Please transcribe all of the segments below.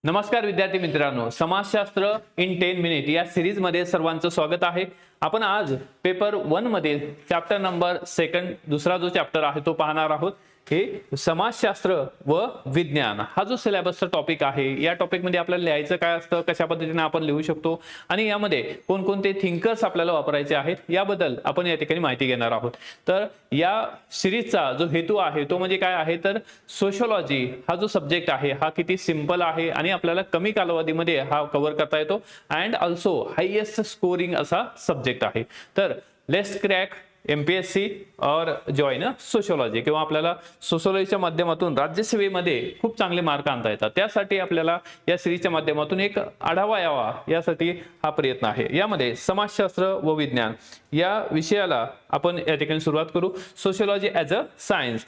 नमस्कार विद्यार्थी मित्रांनो, समाजशास्त्र इन 10 मिनिट या सिरीज मध्ये सर्वांचं स्वागत आहे। आपण आज पेपर 1 मध्ये चॅप्टर नंबर 2 दुसरा जो चॅप्टर आहे तो पाहणार आहोत। हे समाजशास्त्र व विज्ञान हा जो सिलेबसचा टॉपिक आहे, या टॉपिक मध्ये आपल्याला लिहायचं काय असतं, कशा पद्धतीने आपण लिहू शकतो आणि यामध्ये कोणकोणते थिंकर्स आपल्याला वापरायचे आहेत याबद्दल आपण या ठिकाणी माहिती घेणार आहोत। तर या सिरीजचा जो हेतू आहे तो म्हणजे काय आहे, तर सोशियोलॉजी हा जो सब्जेक्ट आहे हा किती सिंपल आहे आणि आपल्याला कमी कालावधीमध्ये हा कव्हर करता येतो अँड ऑल्सो हायेस्ट स्कोरिंग असा सब्जेक्ट आहे। तर लेट्स क्रॅक एमपीएससी और जॉइन सोशियोलॉजी किंवा आपल्याला सोशियोलॉजीच्या माध्यमातून राज्यसेवेमध्ये खूप चांगले मार्क आणता येतात। त्यासाठी आपल्याला या सिरीजच्या माध्यमातून एक आढावा यावा यासाठी हा प्रयत्न आहे। यामध्ये समाजशास्त्र व विज्ञान या विषयाला आपण या ठिकाणी सुरुवात करू। सोशियोलॉजी ॲज अ सायन्स,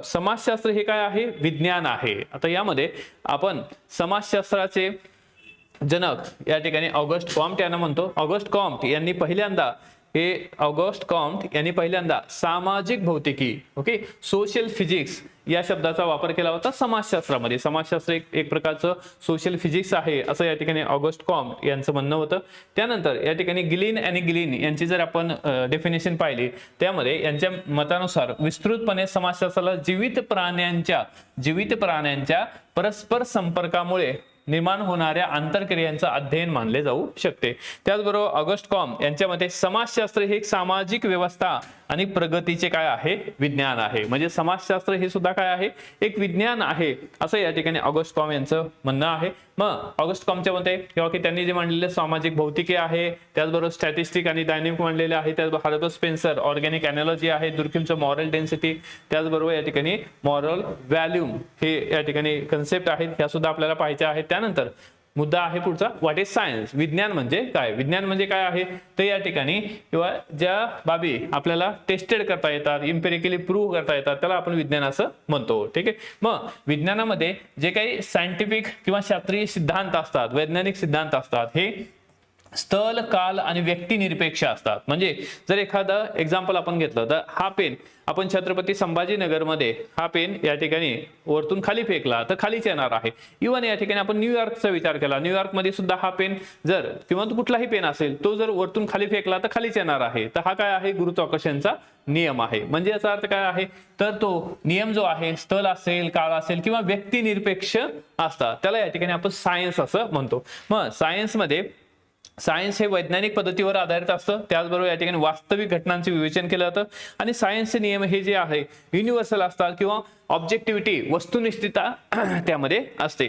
समाजशास्त्र हे काय आहे, विज्ञान आहे। आता यामध्ये आपण समाजशास्त्राचे जनक या ठिकाणी ऑगस्ट कॉम्ट यांना म्हणतो। ऑगस्ट कॉम्ट यांनी पहिल्यांदा सामाजिक भौतिकी सोशल फिजिक्स या शब्दाचा वापर केला होता समाजशास्त्रामध्ये। समाजशास्त्र एक प्रकारचं सोशल फिजिक्स आहे असं या ठिकाणी ऑगस्ट कॉम्ट यांचं म्हणणं होतं। त्यानंतर या ठिकाणी गिलिन आणि गिलिन यांची जर आपण डेफिनेशन पाहिली, त्यामध्ये यांच्या मतानुसार विस्तृतपणे समाजशास्त्राला जीवित प्राण्यांच्या परस्पर संपर्कामुळे निर्माण होणाऱ्या आंतरक्रियांचं अध्ययन मानले जाऊ शकते। त्याचबरोबर ऑगस्ट कॉम्ट यांच्या मते समाजशास्त्र हे एक सामाजिक व्यवस्था आणि प्रगतीचे काय आहे, विज्ञान आहे। म्हणजे समाजशास्त्र हे सुद्धा काय आहे, एक विज्ञान आहे असं या ठिकाणी ऑगस्ट कॉम्ट यांचं म्हणणं आहे। मग ऑगस्ट कॉम्टच्या मते किंवा की त्यांनी जे मांडलेले सामाजिक भौतिकी आहे, त्याचबरोबर स्टॅटिस्टिक आणि डायनॅमिक मांडलेले आहे। त्याचबरोबर हार्बर्ट स्पेन्सर ऑर्गॅनिक एनालॉजी आहे, दुर्किमचं मॉरल डेन्सिटी, त्याचबरोबर या ठिकाणी मॉरल व्हॅल्यूम हे या ठिकाणी कन्सेप्ट आहेत, ह्या सुद्धा आपल्याला पाहायच्या आहेत। त्यानंतर मुद्दा आहे पुढचा, व्हॉट इज सायन्स, विज्ञान म्हणजे काय। विज्ञान म्हणजे काय आहे, तर या ठिकाणी किंवा ज्या बाबी आपल्याला टेस्टेड करता येतात, इम्पेरिकली प्रूव्ह करता येतात, त्याला आपण विज्ञान असं म्हणतो। ठीक आहे। मग विज्ञानामध्ये जे काही सायंटिफिक किंवा शास्त्रीय सिद्धांत असतात, वैज्ञानिक सिद्धांत असतात, हे स्थल, काल आणि व्यक्तिनिरपेक्ष असतात। म्हणजे जर एखादा एक्झाम्पल आपण घेतलं तर हा पेन आपण छत्रपती संभाजीनगरमध्ये हा पेन या ठिकाणी वरतून खाली फेकला तर खालीच येणार आहे। इव्हन या ठिकाणी आपण न्यूयॉर्कचा विचार केला, न्यूयॉर्कमध्ये सुद्धा हा पेन जर किंवा कुठलाही पेन असेल तो जर वरतून खाली फेकला तर खालीच येणार आहे। तर हा काय आहे, गुरुत्वाकर्षणचा नियम आहे। म्हणजे याचा अर्थ काय आहे, तर तो नियम जो आहे स्थल असेल, काळ असेल किंवा व्यक्तिनिरपेक्ष असतात, त्याला या ठिकाणी आपण सायन्स असं म्हणतो। मग सायन्स हे वैज्ञानिक पद्धतीवर आधारित असतं, त्याचबरोबर या ठिकाणी वास्तविक घटनांचे विवेचन केलं जातं आणि सायन्सचे नियम हे जे आहे युनिव्हर्सल असतात किंवा ऑब्जेक्टिव्हिटी वस्तुनिष्ठता त्यामध्ये असते।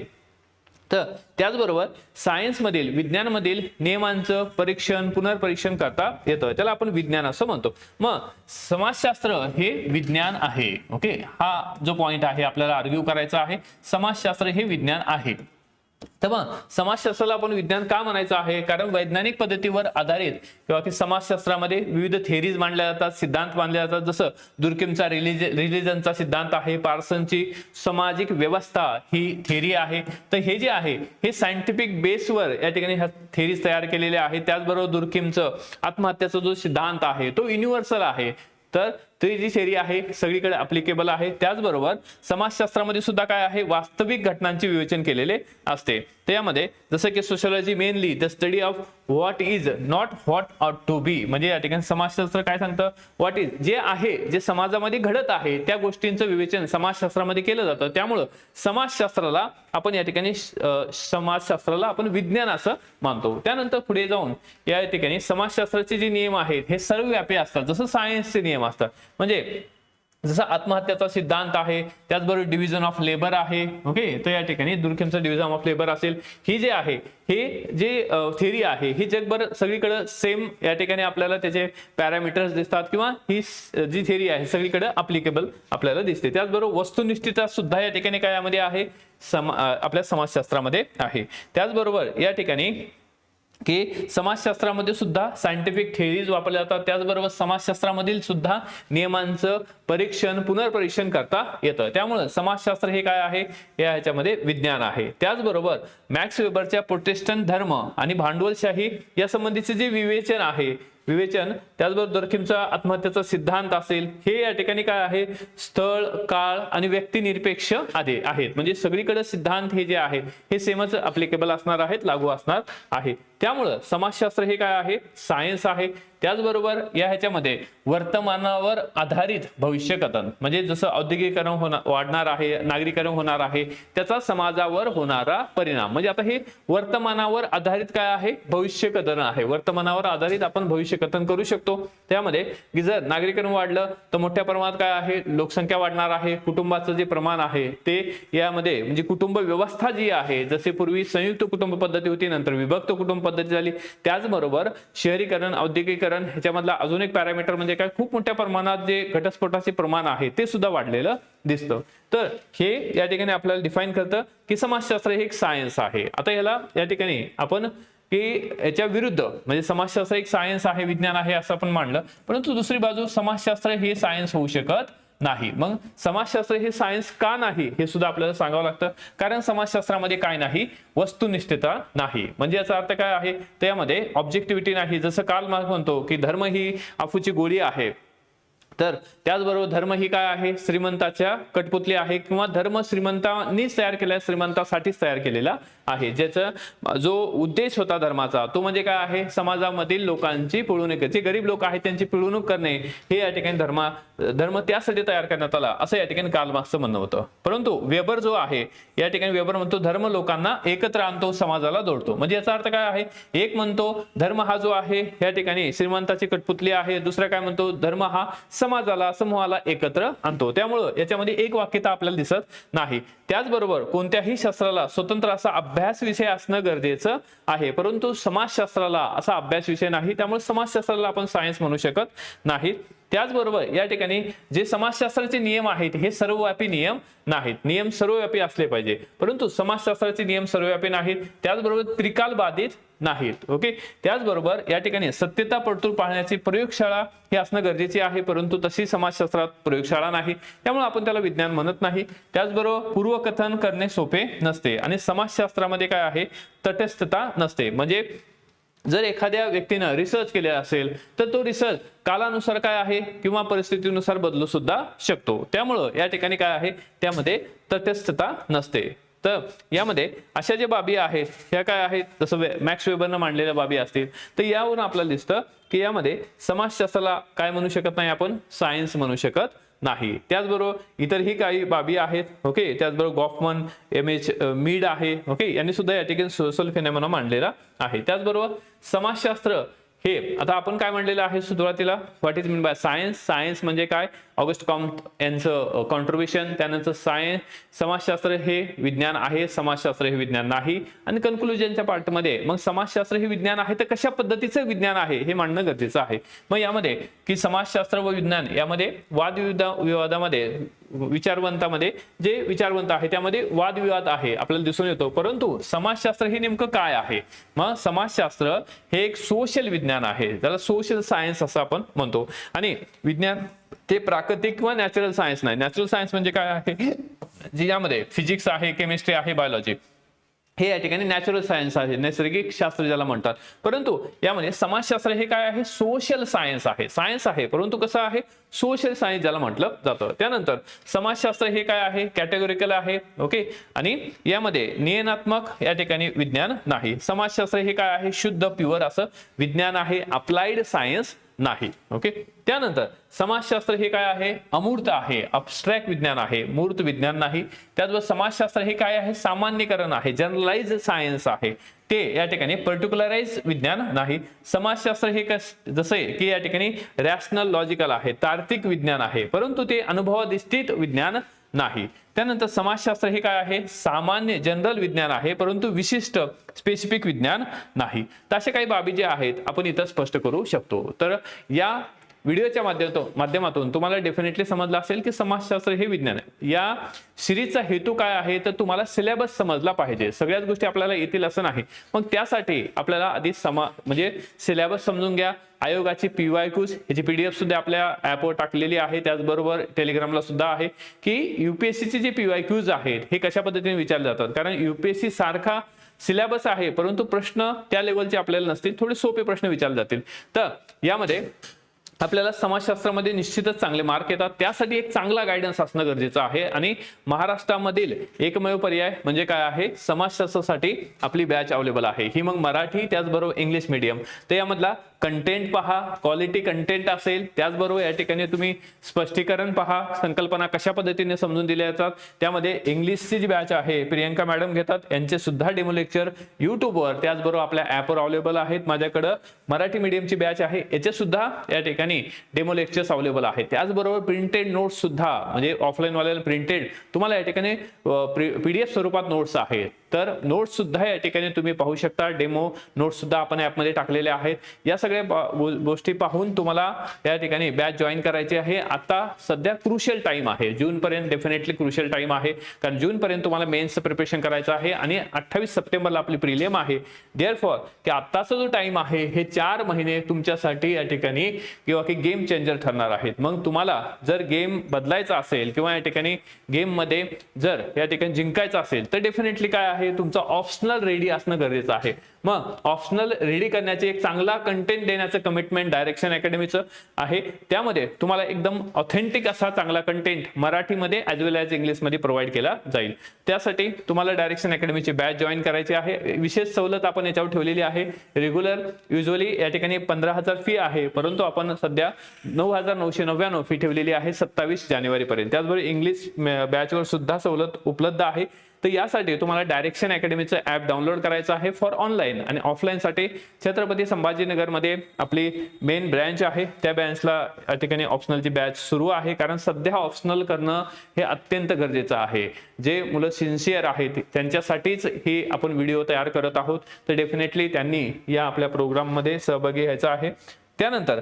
तर त्याचबरोबर सायन्समधील विज्ञानमधील नियमांचं परीक्षण पुनर्परीक्षण करता येतं, त्याला आपण विज्ञान असं म्हणतो। मग समाजशास्त्र हे विज्ञान आहे। ओके, हा जो पॉइंट आहे आपल्याला आर्ग्यू करायचा आहे, समाजशास्त्र हे विज्ञान आहे। तर मग समाजशास्त्राला आपण विज्ञान का म्हणायचं आहे, कारण वैज्ञानिक पद्धतीवर आधारित किंवा की समाजशास्त्रामध्ये विविध थेरीज मांडल्या जातात, सिद्धांत मांडले जातात। जसं दुर्किमचा रिलिजनचा सिद्धांत आहे, पार्सनची सामाजिक व्यवस्था ही थेरी आहे। तर हे जे आहे हे सायंटिफिक बेसवर या ठिकाणी ह्या थेरीज तयार केलेल्या आहेत। त्याचबरोबर दुर्किमचं आत्महत्याचा जो सिद्धांत आहे तो युनिव्हर्सल आहे, तर ती जी थेरी आहे सगळीकडे ऍप्लिकेबल आहे। त्याचबरोबर समाजशास्त्रामध्ये सुद्धा काय आहे, वास्तविक घटनांचे विवेचन केलेले असते। त्यामध्ये जसं की sociology mainly the study of what is not what ऑट टू बी, म्हणजे या ठिकाणी समाजशास्त्र काय सांगतं, व्हॉट इज जे आहे, जे समाजामध्ये घडत आहे त्या गोष्टींचं विवेचन समाजशास्त्रामध्ये केलं जातं। त्यामुळं समाजशास्त्राला आपण या ठिकाणी आपण विज्ञान असं मानतो। त्यानंतर पुढे जाऊन या ठिकाणी समाजशास्त्राचे जे नियम आहेत हे सर्वव्यापी असतात, जसं सायन्सचे नियम असतात। म्हणजे जसं आत्महत्याचा सिद्धांत आहे, त्याचबरोबर डिव्हिजन ऑफ लेबर आहे। ओके, तर या ठिकाणी दुर्किमचं डिव्हिजन ऑफ लेबर असेल, ही जे आहे हे जे थेरी आहे ही जगभर सगळीकडे सेम या ठिकाणी आपल्याला त्याचे पॅरामीटर्स दिसतात किंवा ही जी थेरी आहे सगळीकडे अप्लिकेबल आपल्याला दिसते। त्याचबरोबर वस्तुनिष्ठता सुद्धा या ठिकाणी काय यामध्ये आहे, आपल्या समाजशास्त्रामध्ये आहे। त्याचबरोबर या ठिकाणी की समाजशास्त्रामध्ये सुद्धा सायंटिफिक थेरीज वापरल्या जातात, त्याचबरोबर समाजशास्त्रामधील सुद्धा नियमांचं परीक्षण पुनर्परीक्षण करता येतं। त्यामुळे समाजशास्त्र हे काय आहे, ह्याच्यामध्ये विज्ञान आहे। त्याचबरोबर मॅक्स वेबरच्या प्रोटेस्टंट धर्म आणि भांडवलशाही या संबंधीचे जे विवेचन आहे विवेचन, त्याचबरोबर डॉर्खीमचा आत्महत्येचा सिद्धांत असेल, हे या ठिकाणी काय आहे, स्थळ, काळ आणि व्यक्तिनिरपेक्ष आहेत. म्हणजे सगळीकडे सिद्धांत हे जे आहे हे सेमच अप्लिकेबल असणार आहेत, लागू असणार आहे. त्यामुळं समाजशास्त्र हे काय आहे, सायन्स आहे. त्याचबरोबर या ह्याच्यामध्ये वर्तमानावर आधारित भविष्यकथन, म्हणजे जसं औद्योगिकीकरण वाढणार आहे, नागरीकरण होणार आहे, त्याचा समाजावर होणारा परिणाम, म्हणजे आता हे वर्तमानावर आधारित काय आहे, भविष्यकथन आहे. वर्तमानावर आधारित आपण भविष्यकथन करू शकतो. त्यामध्ये की जर नागरीकरण वाढलं तर मोठ्या प्रमाणात काय आहे, लोकसंख्या वाढणार आहे, कुटुंबाचं जे प्रमाण आहे ते यामध्ये म्हणजे कुटुंब व्यवस्था जी आहे, जसे पूर्वी संयुक्त कुटुंब पद्धती होती, नंतर विभक्त कुटुंब पद्धती झाली. त्याचबरोबर शहरीकरण, औद्योगिकरण, ह्याच्यामधला अजून एक पॅरामीटर म्हणजे काय, खूप मोठ्या प्रमाणात जे घटस्फोटाचे प्रमाण आहे ते सुद्धा वाढलेलं दिसतं. तर हे या ठिकाणी आपल्याला डिफाईन करतं की समाजशास्त्र हे एक सायन्स आहे. आता याला या ठिकाणी आपण की याच्या विरुद्ध म्हणजे समाजशास्त्र एक सायन्स आहे, विज्ञान आहे असं आपण मांडलं, परंतु दुसरी बाजू समाजशास्त्र हे सायन्स होऊ शकत नाही. मग समाजशास्त्र हे सायन्स का नाही हे सुद्धा आपल्याला सांगावं लागतं. कारण समाजशास्त्रामध्ये काय नाही, वस्तुनिष्ठता नाही. म्हणजे याचा अर्थ काय आहे, त्यामध्ये ऑब्जेक्टिव्हिटी नाही. जसं कार्ल मार्क्स म्हणतो की धर्म ही अफूची गोळी आहे, तर त्याचबरोबर धर्म ही काय आहे, श्रीमंताच्या कठपुतली आहे, किंवा धर्म श्रीमंतांनीच तयार केलेला, श्रीमंतासाठीच तयार केलेला आहे. ज्याचा जो उद्देश होता धर्माचा तो म्हणजे काय आहे, समाजामधील लोकांची पिळवणूक, जे गरीब लोक आहेत त्यांची पिळवणूक करणे, हे या ठिकाणी धर्म त्यासाठी तयार करण्यात आला असं या ठिकाणी कार्ल मार्क्सचं म्हणणं होतं. परंतु वेबर जो आहे या ठिकाणी वेबर म्हणतो धर्म लोकांना एकत्र आणतो, समाजाला जोडतो. म्हणजे याचा अर्थ काय आहे, एक म्हणतो धर्म हा जो आहे या ठिकाणी श्रीमंताची कठपुतली आहे, दुसरा काय म्हणतो धर्म हा समाजाला, समूहाला एकत्र आणतो. त्यामुळं याच्यामध्ये एक वाक्यता आपल्याला दिसत नाही. त्याचबरोबर कोणत्याही शास्त्राला स्वतंत्र असा अभ्यास विषय असणं गरजेचं आहे, परंतु समाजशास्त्राला असा अभ्यास विषय नाही, त्यामुळे समाजशास्त्राला आपण सायन्स म्हणू शकत नाही. त्याचबरोबर या ठिकाणी जे समाजशास्त्राचे नियम आहेत हे सर्वव्यापी नियम नाहीत. नियम सर्वव्यापी असले पाहिजे, परंतु समाजशास्त्राचे नियम सर्वव्यापी नाहीत. त्याचबरोबर त्रिकाल बाधित नाहीत. ओके. त्याचबरोबर या ठिकाणी सत्यता पडताळून पाहण्याची प्रयोगशाळा हे असणं गरजेचे आहे, परंतु तशी समाजशास्त्रात प्रयोगशाळा नाही, त्यामुळे आपण त्याला विज्ञान म्हणत नाही. त्याचबरोबर पूर्वकथन करणे सोपे नसते आणि समाजशास्त्रामध्ये काय आहे, तटस्थता नसते. म्हणजे जर एखाद्या व्यक्तीनं रिसर्च केले असेल तर तो रिसर्च कालानुसार काय आहे किंवा परिस्थितीनुसार बदलू सुद्धा शकतो. त्यामुळं या ठिकाणी काय आहे, त्यामध्ये तटस्थता नसते. तर यामध्ये अशा ज्या बाबी आहेत ह्या काय आहेत, जसं मॅक्स वेबरनं मांडलेल्या बाबी असतील, तर यावरून आपल्याला दिसतं की यामध्ये समाजशास्त्राला काय म्हणू शकत नाही, आपण सायन्स म्हणू शकत नाही. त्याचबरोबर इतरही काही बाबी आहेत. ओके. त्याचबरोबर गॉफमन, एम.एच. मीड आहे. ओके. यांनी सुद्धा या ठिकाणी सोशल फिनॉमिना मांडलेला आहे. त्याचबरोबर समाजशास्त्र हे आता आपण काय म्हणलेलं आहे सुरुवातीला, what is mean by science. Science म्हणजे काय, ऑगस्ट कॉम्ट यांचं कॉन्ट्रीब्युशन. त्यानंतर समाजशास्त्र हे विज्ञान आहे, समाजशास्त्र हे विज्ञान नाही. आणि कन्क्लुजनच्या पार्टमध्ये मग समाजशास्त्र हे विज्ञान आहे तर कशा पद्धतीचं विज्ञान आहे हे मांडणं गरजेचं आहे. मग यामध्ये की समाजशास्त्र व विज्ञान यामध्ये वादविवादामध्ये, विचारवंतामध्ये जे विचारवंत आहे त्यामध्ये वादविवाद आहे आपल्याला दिसून येतो. परंतु समाजशास्त्र हे नेमकं काय आहे, मग समाजशास्त्र हे एक सोशल विज्ञान आहे, त्याला सोशल सायन्स असं आपण म्हणतो. आणि विज्ञान ते प्राकृतिक किंवा नॅचरल सायन्स नाही. नॅचरल सायन्स म्हणजे काय आहे, जी यामध्ये फिजिक्स आहे, केमिस्ट्री आहे, बायोलॉजी, हे या ठिकाणी नॅचरल सायन्स आहे, नैसर्गिक शास्त्र ज्याला म्हणतात. परंतु यामध्ये समाजशास्त्र हे काय आहे, सोशल सायन्स आहे. सायन्स आहे परंतु कसं आहे, सोशल सायन्स ज्याला म्हटलं जातं. त्यानंतर समाजशास्त्र हे काय आहे, कॅटेगोरिकल आहे. ओके. आणि यामध्ये नियनात्मक या ठिकाणी विज्ञान नाही. समाजशास्त्र हे काय आहे, शुद्ध प्युअर असं विज्ञान आहे, अप्लाइड सायन्स नाही. ओके. त्यानंतर समाजशास्त्र हे काय आहे, अमूर्त आहे, अब्स्ट्रॅक्ट विज्ञान आहे, मूर्त विज्ञान नाही. त्याचबरोबर समाजशास्त्र हे काय आहे, सामान्यीकरण आहे, जनरलाइज सायन्स आहे, ते या ठिकाणी पर्टिक्युलराइज विज्ञान नाही. समाजशास्त्र हे जसे की या ठिकाणी रॅशनल लॉजिकल आहे, तार्किक विज्ञान आहे, परंतु ते अनुभवाधिष्ठित विज्ञान नाही. त्यानंतर समाजशास्त्र हे काय आहे, सामान्य जनरल विज्ञान आहे, परंतु विशिष्ट स्पेसिफिक विज्ञान नाही. तर अशा काही बाबी जे आहेत आपण इथं स्पष्ट करू शकतो. तर या व्हिडिओच्या माध्यमातून तुम्हाला डेफिनेटली समजलं असेल की समाजशास्त्र हे विज्ञान आहे. या सिरीजचा हेतू काय आहे तर तुम्हाला सिलेबस समजला पाहिजे. सगळ्याच गोष्टी आपल्याला येतील असं नाही. मग त्यासाठी आपल्याला आधी म्हणजे सिलेबस समजून घ्या. आयोगाची PYQs ह्याची PDF सुद्धा आपल्या ऍपवर टाकलेली आहे, त्याचबरोबर टेलिग्रामला सुद्धा आहे, की UPSC चे जे PYQs आहेत हे कशा पद्धतीने विचारले जातात. कारण UPSC सारखा सिलेबस आहे, परंतु प्रश्न त्या लेवलचे आपल्याला नसतील, थोडे सोपे प्रश्न विचारले जातील. तर यामध्ये आपल्याला समाजशास्त्रामध्ये निश्चितच चांगले मार्क येतात. त्यासाठी एक चांगला गायडन्स असणं गरजेचं आहे आणि महाराष्ट्रामधील एकमेव पर्याय म्हणजे काय आहे, समाजशास्त्रासाठी आपली बॅच अवेलेबल आहे. ही मग मराठी त्याचबरोबर इंग्लिश मीडियम. तर यामधला कंटेंट पहा, क्वालिटी कंटेंट असेल, त्याचबरोबर या ठिकाणी तुम्ही स्पष्टीकरण पहा, संकल्पना कशा पद्धतीने समजून दिल्या जातात. त्यामध्ये इंग्लिशची जी बॅच आहे प्रियंका मॅडम घेतात, यांचे सुद्धा डेमो लेक्चर युट्यूबवर त्याचबरोबर आपल्या ॲपवर अवेलेबल आहेत. माझ्याकडे मराठी मीडियमची बॅच आहे, याचे सुद्धा या ठिकाणी डेमो लेक्चर्स अवेलेबल आहेत. त्याचबरोबर प्रिंटेड नोट्स सुद्धा, म्हणजे ऑफलाईन वाल्याला प्रिंटेड तुम्हाला या ठिकाणी पीडीएफ स्वरूपात नोट्स आहेत. तर नोट्स सुद्धा या ठिकाणी तुम्ही पाहू शकता. डेमो नोट्स सुद्धा आपण ॲपमध्ये टाकलेले आहेत. या सगळ्या गोष्टी पाहून तुम्हाला या ठिकाणी बॅच जॉईन करायची आहे. आता सध्या क्रुशियल टाइम आहे, जून पर्यंत डेफिनेटली क्रुशियल टाइम आहे, कारण जून पर्यंत तुम्हाला मेन्सचं प्रिपरेशन करायचं आहे आणि 28 सप्टेंबरला आपली प्रिलियम आहे. देअरफॉर की आत्ताचा जो टाइम आहे हे 4 महिने तुमच्यासाठी या ठिकाणी किंवा की गेम चेंजर ठरणार आहेत. मग तुम्हाला जर गेम बदलायचा असेल किंवा या ठिकाणी गेम मध्ये जर या ठिकाणी जिंकायचं असेल तर डेफिनेटली काय आहे, तुमचा ऑप्शनल रेडी असणं गरजेचं आहे. मग ऑप्शनल रेडी करण्याचे एक चांगला कंटेंट देण्याचं कमिटमेंट डायरेक्शन अकॅडमीचं आहे. त्यामध्ये तुम्हाला एकदम ऑथेंटिक असा चांगला कंटेंट मराठीमध्ये ॲज वेल ॲज इंग्लिशमध्ये प्रोव्हाइड केला जाईल. त्यासाठी तुम्हाला डायरेक्शन अकॅडमीची बॅच जॉईन करायची आहे. विशेष सवलत आपण याच्यावर ठेवलेली आहे. रेग्युलर युजली या ठिकाणी 15,000 फी आहे, परंतु आपण सध्या 9,999 फी ठेवलेली आहे 27 जानेवारी पर्यंत. त्याचबरोबर इंग्लिश बॅचवर सुद्धा सवलत उपलब्ध आहे. तर यासाठी तुम्हाला डायरेक्शन अकॅडमीचं ॲप डाउनलोड करायचं आहे फॉर ऑनलाईन आणि ऑफलाईनसाठी छत्रपती संभाजीनगरमध्ये आपली मेन ब्रँच आहे, त्या ब्रँचला या ठिकाणी ऑप्शनलची बॅच सुरू आहे. कारण सध्या ऑप्शनल करणं हे अत्यंत गरजेचं आहे. जे मुलं सिन्सिअर आहेत त्यांच्यासाठीच ही आपण व्हिडिओ तयार करत आहोत. तर डेफिनेटली त्यांनी या आपल्या प्रोग्राममध्ये सहभागी व्हायचं आहे. त्यानंतर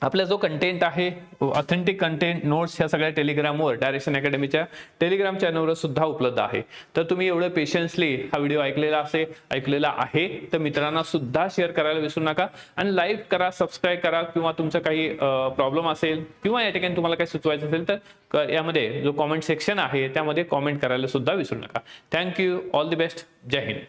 आपला जो कंटेंट आहे, ऑथेंटिक कंटेंट, नोट्स, ह्या सगळ्या टेलिग्रामवर डायरेक्शन अकॅडमीच्या टेलिग्राम चॅनलवर सुद्धा उपलब्ध आहे. तर तुम्ही एवढं पेशन्सली हा व्हिडिओ ऐकलेला आहे तर मित्रांना सुद्धा शेअर करायला विसरू नका आणि लाईक करा, सबस्क्राईब करा, किंवा तुमचा काही प्रॉब्लेम असेल किंवा या ठिकाणी तुम्हाला काही सुचवायचं असेल तर यामध्ये जो कॉमेंट सेक्शन आहे त्यामध्ये कॉमेंट करायला सुद्धा विसरू नका. थँक्यू, ऑल द बेस्ट, जय हिंद.